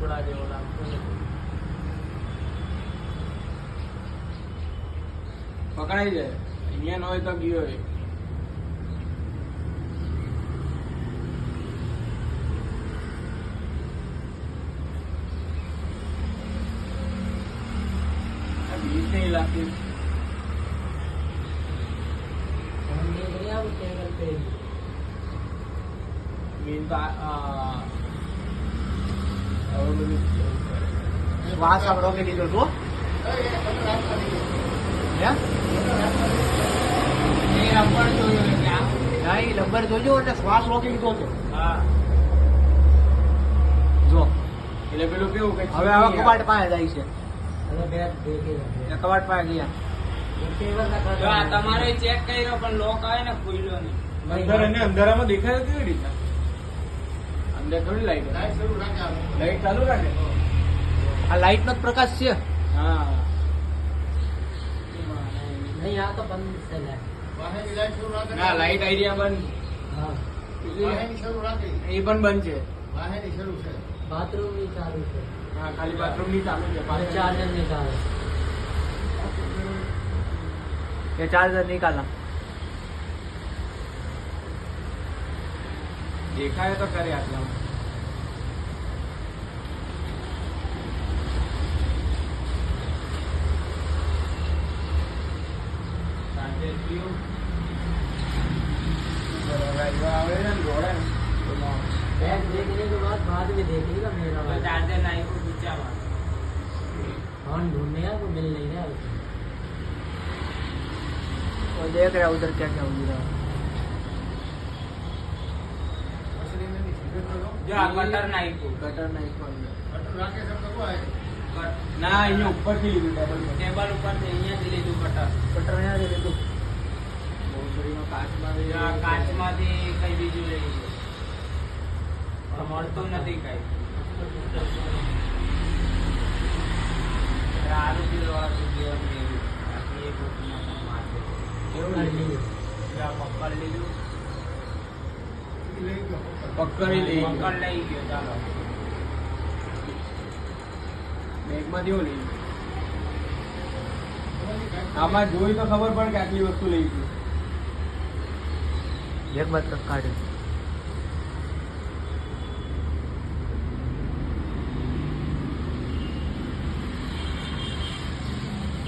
ટુકડા જેવો લાગતો પકડાઈ જાય અહીંયા ન હોય તો ગયો હોય બીજ નહીં લાગતી શ્વાસ આપ રોકી દીધો છો રબર જોજો એટલે શ્વાસ રોકી દીધો છે જો એટલે પેલું કેવું કે હવે આવા કબાટ પાસે જાય છે કબાટ પાસે ગયા તમારે ચેક કર્યો પણ લોક આવે ને ખુલ્લો નહીં અંદર અને અંધારામાં દેખાય કેવી રીતે અંદર થોડી લાઈટ લાઈટ ચાલુ રાખે આ લાઈટ નો જ પ્રકાશ છે હા નહીં આ તો બંધ છે ના લાઈટ આઈડિયા બંધ એ પણ બંધ છે બાથરૂમ ની ચાલુ છે હા ખાલી બાથરૂમ ની ચાલુ છે ચાર્જર निकालो ये चार्जर निकाला દેખાય તો કરે આટલા આવે ને ઘોડા बैग देखने के बाद में देखेगा मेरा ચાર્જર નાઈ को પૂછ્યા फोन ढूंढने को मिल नहीं रहा वो देख रहा उधर क्या क्या हो रहा જો આ કટર નાખ્યું गटर नहीं खोल ના અહીંયા ઉપરથી લીધું ટેબલ ઉપરથી અહીંયાથી લીધું કટર गटर यहाँ से देखो બોસડીનો કાચમાંથી કઈ બીજું લઈ ગયું મળતું નથી કઈ આરોગ્ય વાળું જીવન મેળવ્યું બાકી એક વખતમાં પણ મારશે એવું લીધું પકડ લીધું પકડી લઈ ગયો ચાલો બેગમાંથી એવું લઈ ગયું આમાં જોઈ તો ખબર પડે કે આટલી વસ્તુ લઈ ગયું एक बात का काट